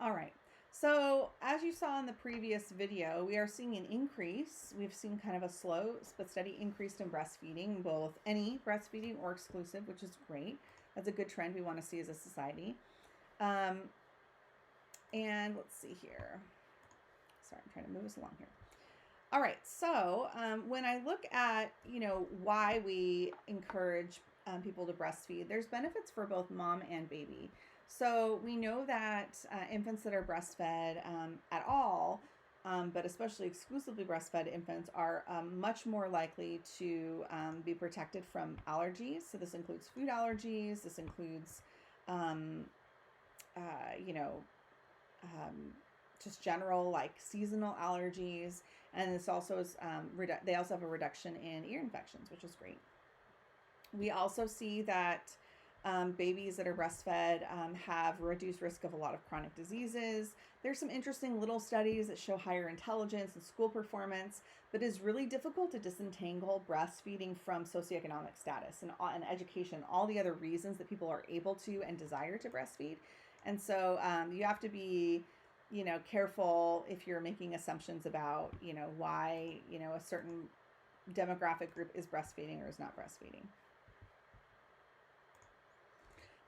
All right. So as you saw in the previous video, we are seeing an increase. We've seen kind of a slow but steady increase in breastfeeding, both any breastfeeding or exclusive, which is great. That's a good trend we want to see as a society. Um, and let's see here. Sorry, I'm trying to move us along here. All right, so when I look at, why we encourage people to breastfeed, there's benefits for both mom and baby. So we know that infants that are breastfed at all, but especially exclusively breastfed infants, are much more likely to be protected from allergies. So this includes food allergies. This includes, um, you know, um, just general like seasonal allergies, and this also is they also have a reduction in ear infections, which is great. We also see that babies that are breastfed have reduced risk of a lot of chronic diseases. There's some interesting little studies that show higher intelligence and school performance, but it's really difficult to disentangle breastfeeding from socioeconomic status and education, all the other reasons that people are able to and desire to breastfeed. And so you have to be, careful if you're making assumptions about, why, a certain demographic group is breastfeeding or is not breastfeeding.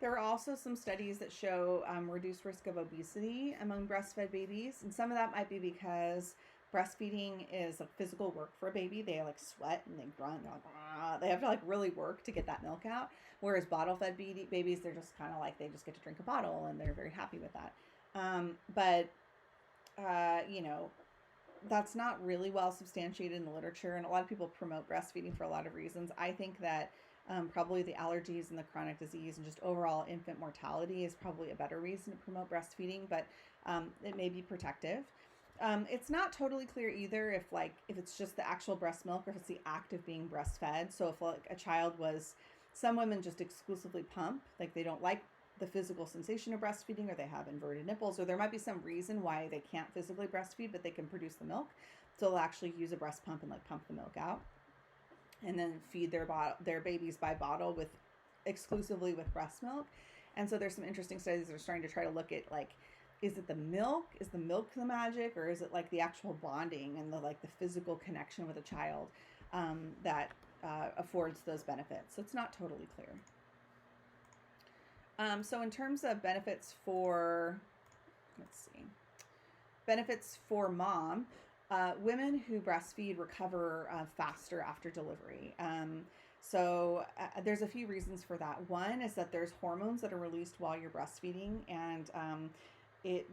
There are also some studies that show reduced risk of obesity among breastfed babies, and some of that might be because breastfeeding is a physical work for a baby. They like sweat and they grunt. They're like, they have to like really work to get that milk out. Whereas bottle-fed babies, they're just kind of like they just get to drink a bottle and they're very happy with that. But you know, that's not really well substantiated in the literature, and a lot of people promote breastfeeding for a lot of reasons. I think that probably the allergies and the chronic disease and just overall infant mortality is probably a better reason to promote breastfeeding, but it may be protective. It's not totally clear either if it's just the actual breast milk or if it's the act of being breastfed. So if like a child was, some women just exclusively pump, like they don't like the physical sensation of breastfeeding, or they have inverted nipples, or there might be some reason why they can't physically breastfeed but they can produce the milk, so they'll actually use a breast pump and like pump the milk out and then feed their babies by bottle with exclusively with breast milk. And so there's some interesting studies that are starting to try to look at like, is it the milk, is the milk the magic, or is it like the actual bonding and the physical connection with a child that affords those benefits? So it's not totally clear. So in terms of benefits for, let's see, benefits for mom, women who breastfeed recover faster after delivery. There's a few reasons for that. One is that there's hormones that are released while you're breastfeeding, and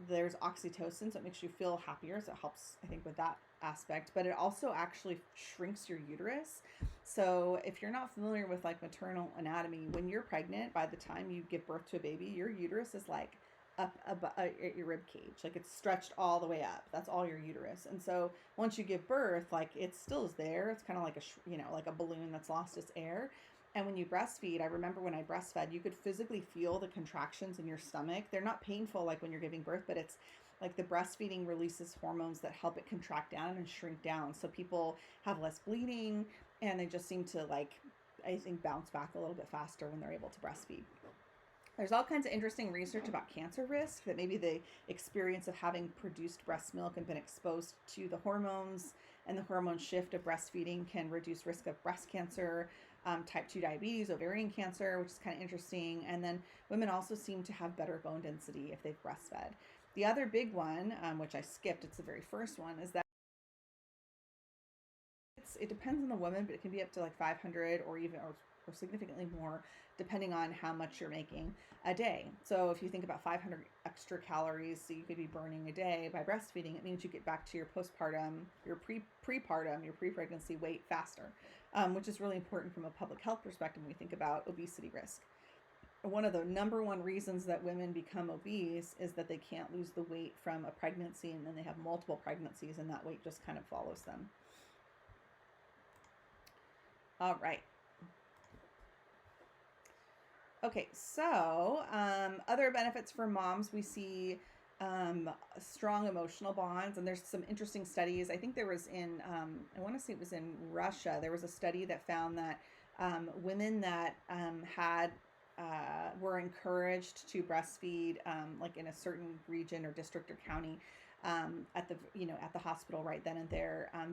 there's oxytocin, so it makes you feel happier. So it helps, I think, with that aspect. But it also actually shrinks your uterus. So if you're not familiar with like maternal anatomy, when you're pregnant, by the time you give birth to a baby, your uterus is like up at your rib cage, like it's stretched all the way up. That's all your uterus. And so once you give birth, like it still is there. It's kind of like like a balloon that's lost its air. And when you breastfeed, I remember when I breastfed, you could physically feel the contractions in your stomach. They're not painful like when you're giving birth, but it's like the breastfeeding releases hormones that help it contract down and shrink down. So people have less bleeding and they just seem to like, I think, bounce back a little bit faster when they're able to breastfeed. There's all kinds of interesting research about cancer risk, that maybe the experience of having produced breast milk and been exposed to the hormones and the hormone shift of breastfeeding can reduce risk of breast cancer, type 2 diabetes, ovarian cancer, which is kind of interesting. And then women also seem to have better bone density if they've breastfed. The other big one, which I skipped, it's the very first one, is that it depends on the woman, but it can be up to like 500 or significantly more, depending on how much you're making a day. So if you think about 500 extra calories that you could be burning a day by breastfeeding, it means you get back to your postpartum, your prepartum, your pre-pregnancy weight faster, which is really important from a public health perspective when we think about obesity risk. One of the number one reasons that women become obese is that they can't lose the weight from a pregnancy, and then they have multiple pregnancies and that weight just kind of follows them. All right. Okay, so other benefits for moms, we see strong emotional bonds, and there's some interesting studies. I think there was I want to say it was in Russia, there was a study that found that women that had were encouraged to breastfeed, like in a certain region or district or county, at the at the hospital right then and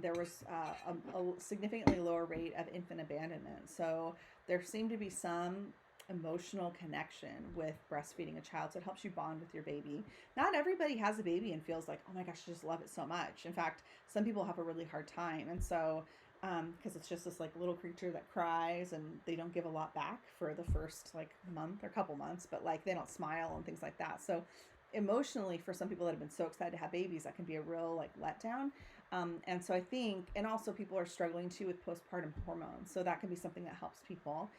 there was a significantly lower rate of infant abandonment. So there seemed to be some emotional connection with breastfeeding a child, so it helps you bond with your baby. Not everybody has a baby and feels like, oh my gosh, I just love it so much. In fact, some people have a really hard time, and so because it's just this like little creature that cries and they don't give a lot back for the first like month or couple months, but like they don't smile and things like that. So emotionally, for some people that have been so excited to have babies, that can be a real like letdown. And so I think, and also people are struggling too with postpartum hormones, so that can be something that helps people.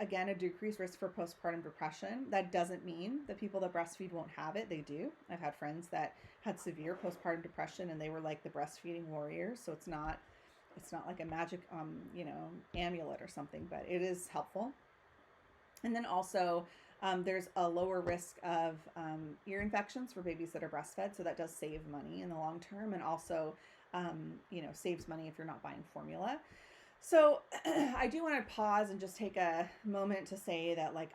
Again, a decreased risk for postpartum depression. That doesn't mean that people that breastfeed won't have it. They do. I've had friends that had severe postpartum depression and they were like the breastfeeding warriors. So it's not like a magic amulet or something, but it is helpful. And then also, there's a lower risk of ear infections for babies that are breastfed, so that does save money in the long term, and also, saves money if you're not buying formula. So I do want to pause and just take a moment to say that, like,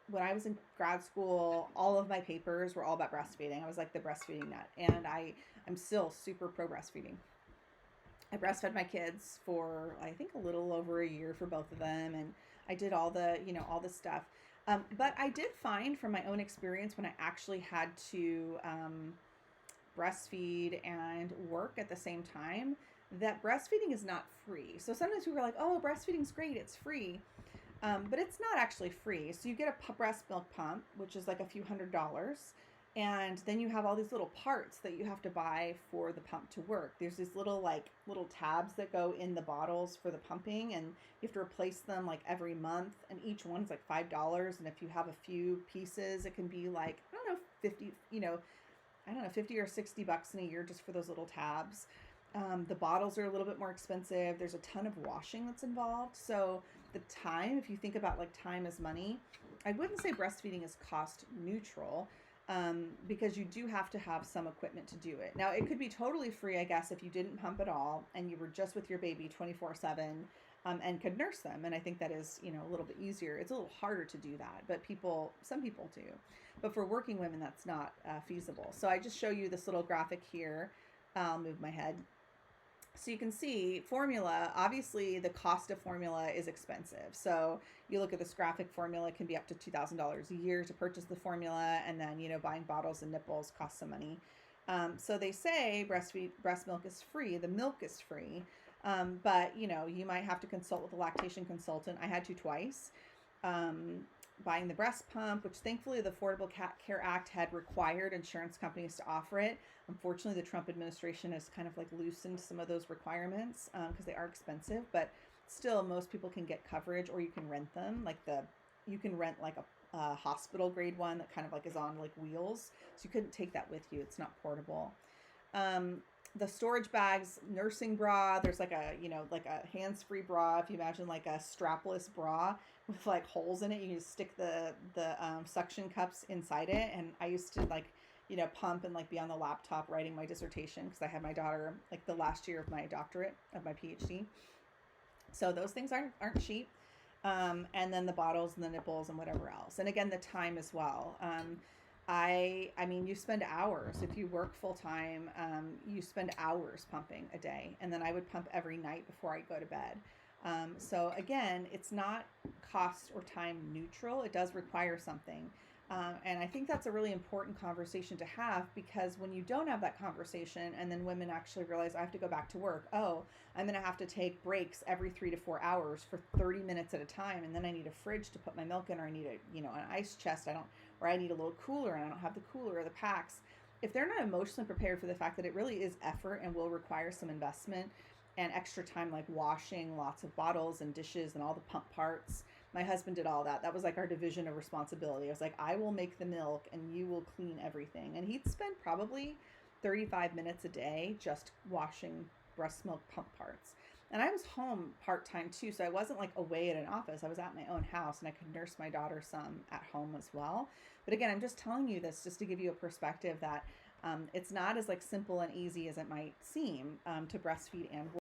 when I was in grad school, all of my papers were all about breastfeeding. I was like the breastfeeding nut, and I'm still super pro breastfeeding. I breastfed my kids for I think a little over a year for both of them, and I did all the stuff. But I did find from my own experience when I actually had to breastfeed and work at the same time that breastfeeding is not free. So sometimes people are like, "Oh, breastfeeding's great; it's free," but it's not actually free. So you get a breast milk pump, which is like a few $100s, and then you have all these little parts that you have to buy for the pump to work. There's these little tabs that go in the bottles for the pumping, and you have to replace them like every month, and each one's like $5. And if you have a few pieces, it can be like, I don't know, 50, I don't know, 50 or $60 in a year just for those little tabs. The bottles are a little bit more expensive. There's a ton of washing that's involved. So the time, if you think about like time as money, I wouldn't say breastfeeding is cost neutral, because you do have to have some equipment to do it. Now, it could be totally free, I guess, if you didn't pump at all and you were just with your baby 24/7, and could nurse them. And I think that is, a little bit easier. It's a little harder to do that, but some people do. But for working women, that's not feasible. So I just show you this little graphic here. I'll move my head. So you can see formula, obviously the cost of formula is expensive. So you look at this graphic, formula can be up to $2,000 a year to purchase the formula. And then, buying bottles and nipples costs some money. So they say breast milk is free. The milk is free. But, you might have to consult with a lactation consultant. I had to twice. Buying the breast pump, which thankfully the Affordable Care Act had required insurance companies to offer it. Unfortunately, the Trump administration has kind of like loosened some of those requirements because they are expensive, but still most people can get coverage, or you can rent them. You can rent like a hospital grade one that kind of like is on like wheels. So you couldn't take that with you. It's not portable. The storage bags, nursing bra, there's like a hands-free bra. If you imagine like a strapless bra with like holes in it, you just stick the suction cups inside it. And I used to pump and like be on the laptop writing my dissertation because I had my daughter like the last year of my doctorate of my PhD. So those things aren't cheap. And then the bottles and the nipples and whatever else. And again, the time as well. I mean, you spend hours. If you work full time, you spend hours pumping a day. And then I would pump every night before I go to bed. So again, it's not cost or time neutral. It does require something. And I think that's a really important conversation to have, because when you don't have that conversation and then women actually realize, I have to go back to work. Oh, I'm going to have to take breaks every 3 to 4 hours for 30 minutes at a time. And then I need a fridge to put my milk in, or I need an ice chest. Or I need a little cooler and I don't have the cooler or the packs. If they're not emotionally prepared for the fact that it really is effort and will require some investment and extra time, like washing lots of bottles and dishes and all the pump parts. My husband did all that. That was like our division of responsibility. I was like, I will make the milk and you will clean everything. And he'd spend probably 35 minutes a day just washing breast milk pump parts. And I was home part-time too, so I wasn't like away at an office. I was at my own house and I could nurse my daughter some at home as well. But again, I'm just telling you this just to give you a perspective that it's not as like simple and easy as it might seem to breastfeed and work.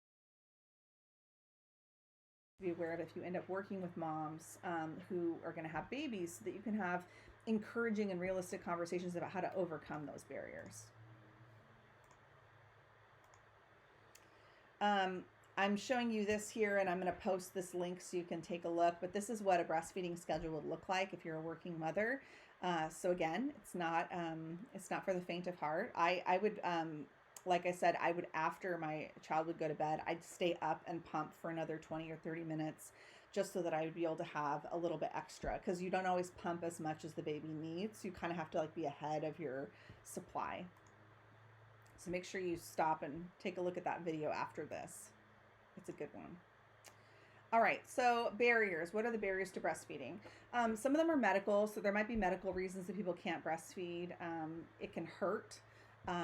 be aware of if you end up working with moms who are going to have babies, so that you can have encouraging and realistic conversations about how to overcome those barriers. I'm showing you this here, and I'm going to post this link so you can take a look, but this is what a breastfeeding schedule would look like if you're a working mother. So again, it's not for the faint of heart. I would, like I said, I would, after my child would go to bed, I'd stay up and pump for another 20 or 30 minutes, just so that I would be able to have a little bit extra, because you don't always pump as much as the baby needs. You kind of have to like be ahead of your supply. So make sure you stop and take a look at that video after this. It's a good one. All right, so barriers. What are the barriers to breastfeeding? Some of them are medical, so there might be medical reasons that people can't breastfeed. It can hurt.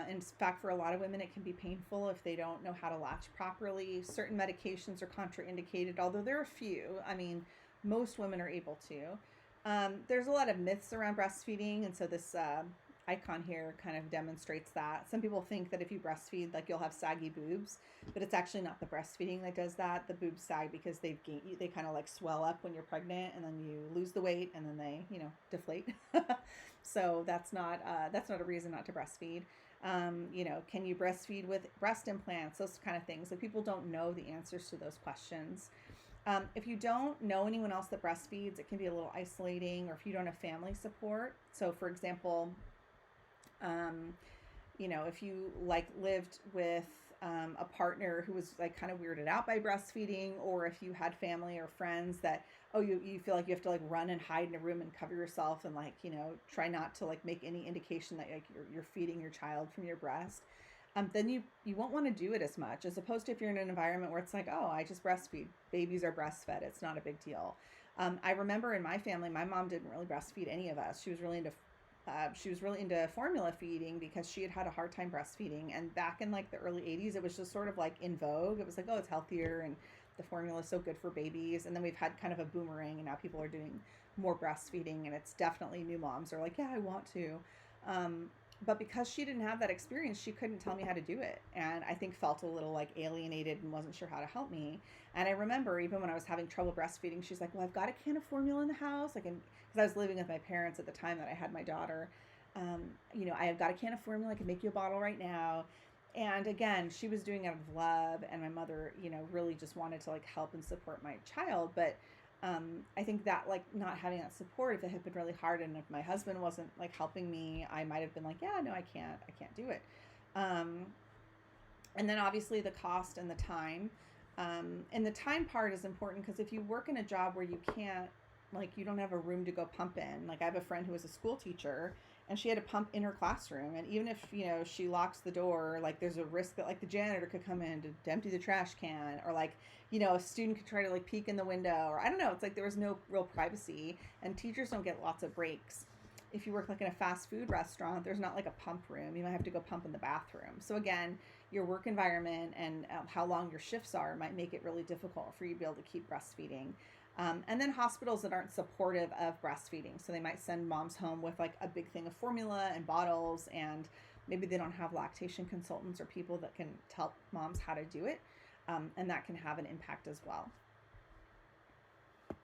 In fact, for a lot of women, it can be painful if they don't know how to latch properly. Certain medications are contraindicated, although there are a few. I mean, most women are able to. There's a lot of myths around breastfeeding, and so this icon here kind of demonstrates that. Some people think that if you breastfeed, like, you'll have saggy boobs, but it's actually not the breastfeeding that does that. The boobs sag because they kind of like swell up when you're pregnant, and then you lose the weight, and then they, deflate. So that's not a reason not to breastfeed. Can you breastfeed with breast implants? Those kind of things. Like, people don't know the answers to those questions. If you don't know anyone else that breastfeeds, it can be a little isolating, or if you don't have family support. So for example, if you like lived with a partner who was like kind of weirded out by breastfeeding, or if you had family or friends that, you feel like you have to like run and hide in a room and cover yourself, and like, try not to like make any indication that like you're feeding your child from your breast, then you won't want to do it as much, as opposed to if you're in an environment where it's like, oh, I just breastfeed. Babies are breastfed. It's not a big deal. I remember in my family, my mom didn't really breastfeed any of us. She was really into formula feeding, because she had had a hard time breastfeeding. And back in like the early 80s, it was just sort of like in vogue. It was like, oh, it's healthier, and the formula is so good for babies. And then we've had kind of a boomerang, and now people are doing more breastfeeding, and it's definitely new moms are like, yeah, I want to. But because she didn't have that experience, she couldn't tell me how to do it. And I think felt a little like alienated and wasn't sure how to help me. And I remember even when I was having trouble breastfeeding, she's like, well, I've got a can of formula in the house. Like, because I was living with my parents at the time that I had my daughter. I have got a can of formula. I can make you a bottle right now. And again, she was doing it out of love. And my mother, really just wanted to like help and support my child. But I think that like not having that support, if it had been really hard, and if my husband wasn't like helping me, I might have been like, yeah, no, I can't do it. And then obviously the cost and the time. And the time part is important, because if you work in a job where you can't, like, you don't have a room to go pump in. Like, I have a friend who was a school teacher, and she had to pump in her classroom. And even if, she locks the door, like, there's a risk that like the janitor could come in to empty the trash can, or like, a student could try to like peek in the window, or I don't know. It's like there was no real privacy, and teachers don't get lots of breaks. If you work like in a fast food restaurant, there's not like a pump room. You might have to go pump in the bathroom. So again, your work environment and how long your shifts are might make it really difficult for you to be able to keep breastfeeding. And then hospitals that aren't supportive of breastfeeding. So they might send moms home with like a big thing of formula and bottles, and maybe they don't have lactation consultants or people that can help moms how to do it. And that can have an impact as well.